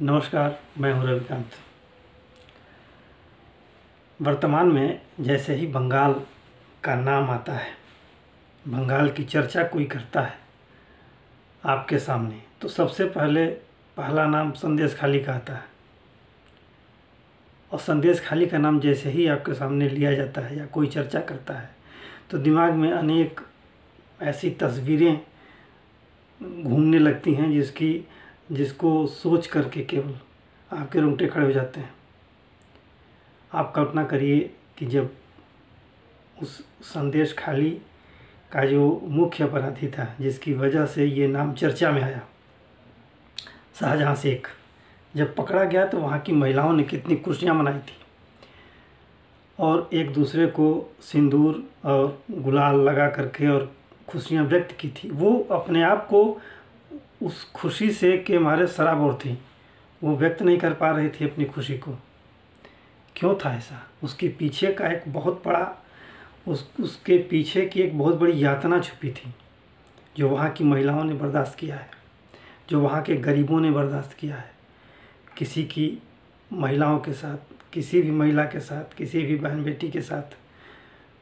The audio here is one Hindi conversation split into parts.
नमस्कार, मैं हूं रविकांत। वर्तमान में जैसे ही बंगाल का नाम आता है, बंगाल की चर्चा कोई करता है आपके सामने, तो सबसे पहला नाम संदेश खाली का आता है। और संदेश खाली का नाम जैसे ही आपके सामने लिया जाता है या कोई चर्चा करता है, तो दिमाग में अनेक ऐसी तस्वीरें घूमने लगती हैं जिसको सोच करके केवल आपके रोंगटे खड़े हो जाते हैं। आप कल्पना करिए कि जब उस संदेश खाली का जो मुख्य अपराधी था, जिसकी वजह से ये नाम चर्चा में आया, शाहजहाँ शेख, जब पकड़ा गया तो वहाँ की महिलाओं ने कितनी खुशियाँ मनाई थी और एक दूसरे को सिंदूर और गुलाल लगा करके और खुशियाँ व्यक्त की थी। वो अपने आप को उस खुशी से के मारे सराबोर थी, वो व्यक्त नहीं कर पा रही थी अपनी खुशी को। क्यों था ऐसा? उसके पीछे का एक बहुत बड़ा उसके पीछे की एक बहुत बड़ी यातना छुपी थी, जो वहाँ की महिलाओं ने बर्दाश्त किया है, जो वहाँ के गरीबों ने बर्दाश्त किया है। किसी की महिलाओं के साथ, किसी भी महिला के साथ, किसी भी बहन बेटी के साथ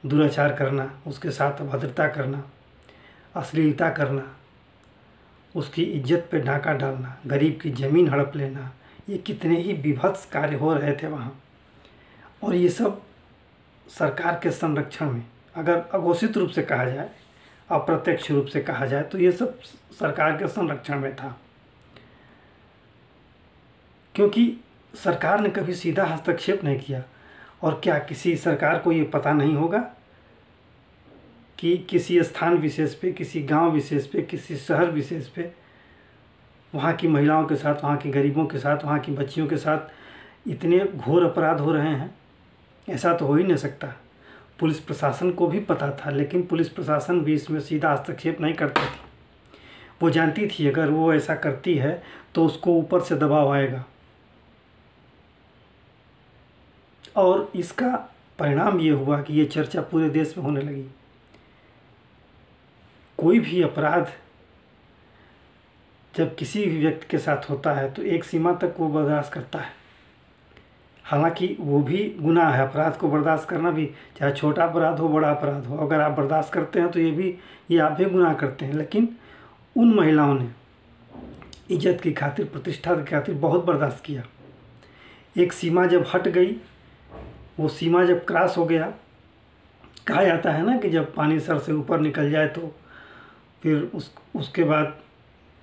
दुराचार करना, उसके साथ अभद्रता करना, अश्लीलता करना, उसकी इज्जत पे डाका डालना, गरीब की ज़मीन हड़प लेना, ये कितने ही विभत्स कार्य हो रहे थे वहाँ। और ये सब सरकार के संरक्षण में, अगर अघोषित रूप से कहा जाए, अप्रत्यक्ष रूप से कहा जाए, तो ये सब सरकार के संरक्षण में था। क्योंकि सरकार ने कभी सीधा हस्तक्षेप नहीं किया। और क्या किसी सरकार को ये पता नहीं होगा कि किसी स्थान विशेष पे, किसी गांव विशेष पे, किसी शहर विशेष पे वहाँ की महिलाओं के साथ, वहाँ के गरीबों के साथ, वहाँ की बच्चियों के साथ इतने घोर अपराध हो रहे हैं? ऐसा तो हो ही नहीं सकता। पुलिस प्रशासन को भी पता था, लेकिन पुलिस प्रशासन भी इसमें सीधा हस्तक्षेप नहीं करती थी। वो जानती थी अगर वो ऐसा करती है तो उसको ऊपर से दबाव आएगा, और इसका परिणाम ये हुआ कि ये चर्चा पूरे देश में होने लगी। कोई भी अपराध जब किसी भी व्यक्ति के साथ होता है तो एक सीमा तक वो बर्दाश्त करता है। हालांकि वो भी गुनाह है, अपराध को बर्दाश्त करना भी, चाहे छोटा अपराध हो बड़ा अपराध हो, अगर आप बर्दाश्त करते हैं तो ये आप भी गुनाह करते हैं। लेकिन उन महिलाओं ने इज्जत की खातिर, प्रतिष्ठा की खातिर बहुत बर्दाश्त किया। एक सीमा जब हट गई, वो सीमा जब क्रॉस हो गया, कहा जाता है ना कि जब पानी सर से ऊपर निकल जाए तो फिर उसके बाद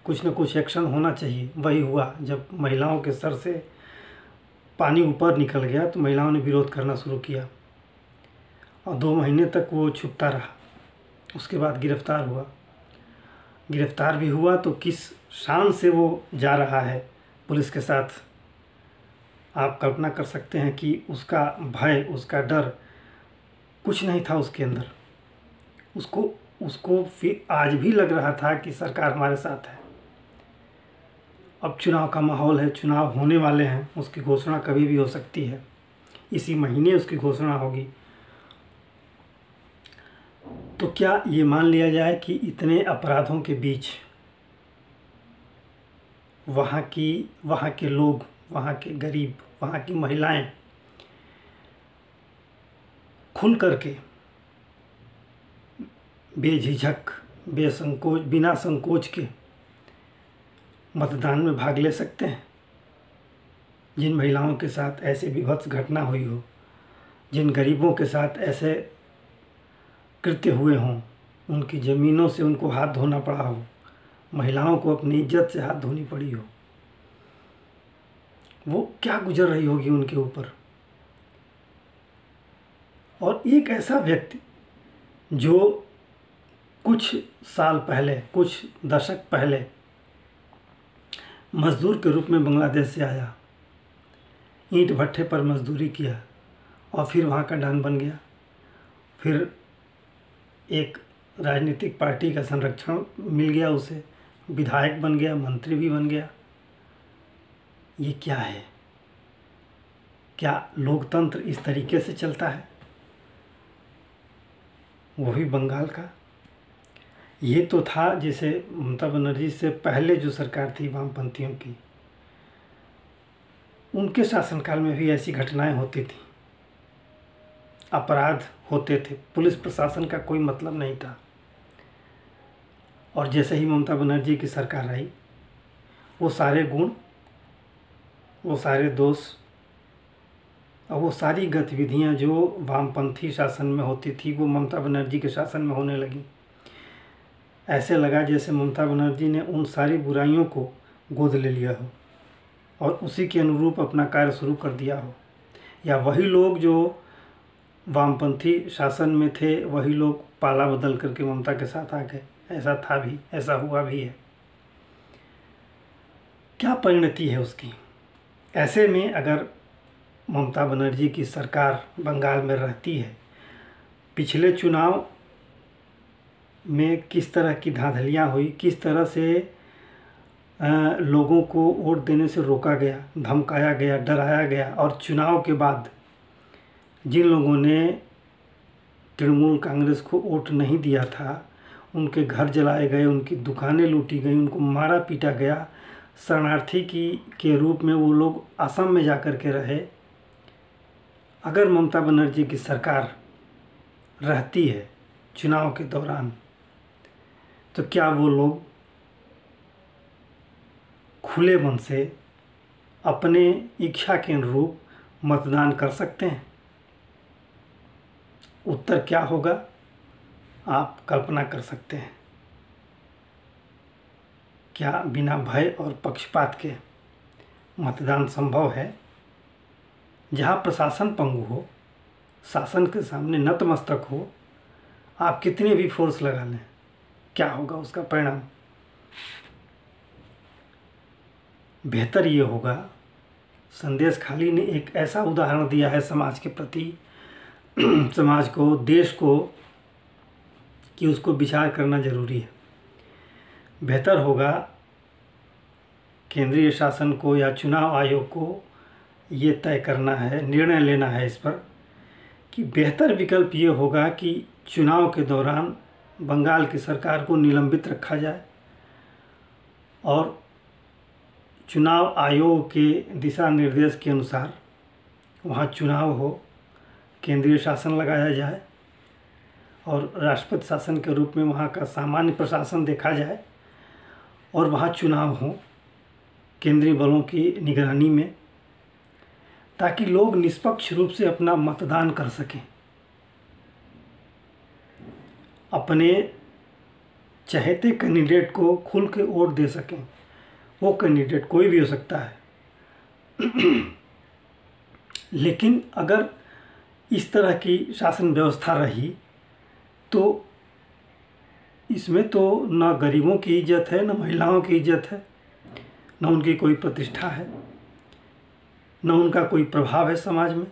कुछ न कुछ एक्शन होना चाहिए। वही हुआ, जब महिलाओं के सर से पानी ऊपर निकल गया तो महिलाओं ने विरोध करना शुरू किया और 2 महीने तक वो छुपता रहा। उसके बाद गिरफ्तार हुआ। गिरफ्तार भी हुआ तो किस शान से वो जा रहा है पुलिस के साथ, आप कल्पना कर सकते हैं कि उसका भय, उसका डर कुछ नहीं था उसके अंदर। उसको फिर आज भी लग रहा था कि सरकार हमारे साथ है। अब चुनाव का माहौल है, चुनाव होने वाले हैं, उसकी घोषणा कभी भी हो सकती है। इसी महीने उसकी घोषणा होगी। तो क्या ये मान लिया जाए कि इतने अपराधों के बीच वहाँ के लोग, वहाँ के गरीब, वहाँ की महिलाएं खुल करके बेझिझक, बेसंकोच, बिना संकोच के मतदान में भाग ले सकते हैं? जिन महिलाओं के साथ ऐसे विभत्स घटना हुई हो, जिन गरीबों के साथ ऐसे कृत्य हुए हों, उनकी ज़मीनों से उनको हाथ धोना पड़ा हो, महिलाओं को अपनी इज्जत से हाथ धोनी पड़ी हो, वो क्या गुजर रही होगी उनके ऊपर। और एक ऐसा व्यक्ति जो कुछ साल पहले, कुछ दशक पहले मज़दूर के रूप में बांग्लादेश से आया, ईंट भट्ठे पर मजदूरी किया और फिर वहाँ का डॉन बन गया, फिर एक राजनीतिक पार्टी का संरक्षण मिल गया उसे, विधायक बन गया, मंत्री भी बन गया। ये क्या है? क्या लोकतंत्र इस तरीके से चलता है? वो भी बंगाल का। ये तो था जैसे ममता बनर्जी से पहले जो सरकार थी वामपंथियों की, उनके शासनकाल में भी ऐसी घटनाएं होती थी, अपराध होते थे, पुलिस प्रशासन का कोई मतलब नहीं था। और जैसे ही ममता बनर्जी की सरकार आई, वो सारे गुण, वो सारे दोष और वो सारी गतिविधियां जो वामपंथी शासन में होती थी वो ममता बनर्जी के शासन में होने लगी। ऐसे लगा जैसे ममता बनर्जी ने उन सारी बुराइयों को गोद ले लिया हो और उसी के अनुरूप अपना कार्य शुरू कर दिया हो, या वही लोग जो वामपंथी शासन में थे वही लोग पाला बदल करके ममता के साथ आ गए। ऐसा था भी, ऐसा हुआ भी है। क्या परिणति है उसकी? ऐसे में अगर ममता बनर्जी की सरकार बंगाल में रहती है, पिछले चुनाव में किस तरह की धांधलियाँ हुई, किस तरह से लोगों को वोट देने से रोका गया, धमकाया गया, डराया गया, और चुनाव के बाद जिन लोगों ने तृणमूल कांग्रेस को वोट नहीं दिया था उनके घर जलाए गए, उनकी दुकानें लूटी गई, उनको मारा पीटा गया, शरणार्थी के रूप में वो लोग असम में जा कर के रहे। अगर ममता बनर्जी की सरकार रहती है चुनाव के दौरान, तो क्या वो लोग खुले मन से अपने इच्छा के अनुरूप मतदान कर सकते हैं? उत्तर क्या होगा आप कल्पना कर सकते हैं। क्या बिना भय और पक्षपात के मतदान संभव है? जहां प्रशासन पंगु हो, शासन के सामने नतमस्तक हो, आप कितने भी फोर्स लगा लें, क्या होगा उसका परिणाम? बेहतर ये होगा, संदेश खाली ने एक ऐसा उदाहरण दिया है समाज के प्रति, समाज को, देश को, कि उसको विचार करना जरूरी है। बेहतर होगा केंद्रीय शासन को या चुनाव आयोग को ये तय करना है, निर्णय लेना है इस पर, कि बेहतर विकल्प ये होगा कि चुनाव के दौरान बंगाल की सरकार को निलंबित रखा जाए और चुनाव आयोग के दिशा निर्देश के अनुसार वहाँ चुनाव हो, केंद्रीय शासन लगाया जाए और राष्ट्रपति शासन के रूप में वहाँ का सामान्य प्रशासन देखा जाए और वहाँ चुनाव हो केंद्रीय बलों की निगरानी में, ताकि लोग निष्पक्ष रूप से अपना मतदान कर सकें, अपने चहेते कैंडिडेट को खुल के वोट दे सकें। वो कैंडिडेट कोई भी हो सकता है। लेकिन अगर इस तरह की शासन व्यवस्था रही तो इसमें तो न गरीबों की इज्जत है, न महिलाओं की इज्जत है, न उनकी कोई प्रतिष्ठा है, न उनका कोई प्रभाव है समाज में।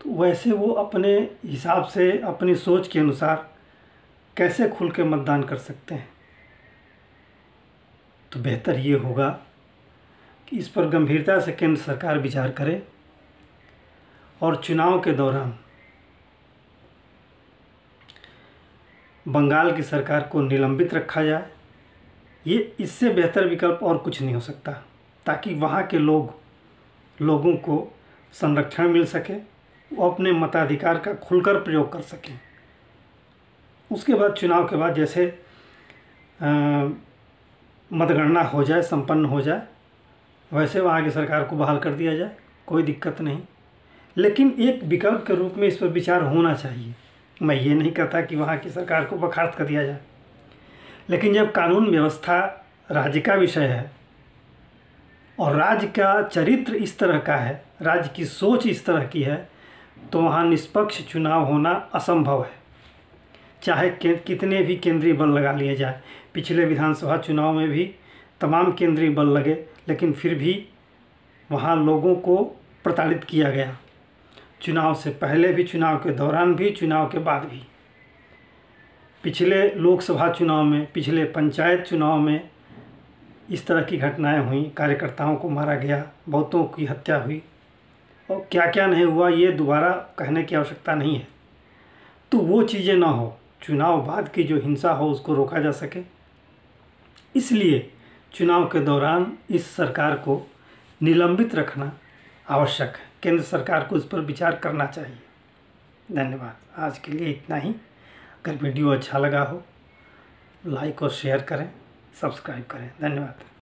तो वैसे वो अपने हिसाब से, अपनी सोच के अनुसार कैसे खुल के मतदान कर सकते हैं? तो बेहतर ये होगा कि इस पर गंभीरता से केंद्र सरकार विचार करे और चुनाव के दौरान बंगाल की सरकार को निलंबित रखा जाए। ये इससे बेहतर विकल्प और कुछ नहीं हो सकता, ताकि वहाँ के लोगों को संरक्षण मिल सके, वो अपने मताधिकार का खुलकर प्रयोग कर सकें। उसके बाद चुनाव के बाद जैसे मतगणना हो जाए, संपन्न हो जाए, वैसे वहाँ की सरकार को बहाल कर दिया जाए, कोई दिक्कत नहीं। लेकिन एक विकल्प के रूप में इस पर विचार होना चाहिए। मैं ये नहीं कहता कि वहाँ की सरकार को बर्खास्त कर दिया जाए, लेकिन जब कानून व्यवस्था राज्य का विषय है और राज्य का चरित्र इस तरह का है, राज्य की सोच इस तरह की है, तो वहाँ निष्पक्ष चुनाव होना असंभव है। चाहे कितने भी केंद्रीय बल लगा लिए जाए। पिछले विधानसभा चुनाव में भी तमाम केंद्रीय बल लगे, लेकिन फिर भी वहाँ लोगों को प्रताड़ित किया गया, चुनाव से पहले भी, चुनाव के दौरान भी, चुनाव के बाद भी। पिछले लोकसभा चुनाव में, पिछले पंचायत चुनाव में इस तरह की घटनाएं हुई, कार्यकर्ताओं को मारा गया, बहुतों की हत्या हुई, और क्या क्या नहीं हुआ ये दोबारा कहने की आवश्यकता नहीं है। तो वो चीज़ें ना हो, चुनाव बाद की जो हिंसा हो उसको रोका जा सके। इसलिए चुनाव के दौरान इस सरकार को निलंबित रखना आवश्यक है। केंद्र सरकार को इस पर विचार करना चाहिए। धन्यवाद। आज के लिए इतना ही। अगर वीडियो अच्छा लगा हो लाइक और शेयर करें, सब्सक्राइब करें। धन्यवाद।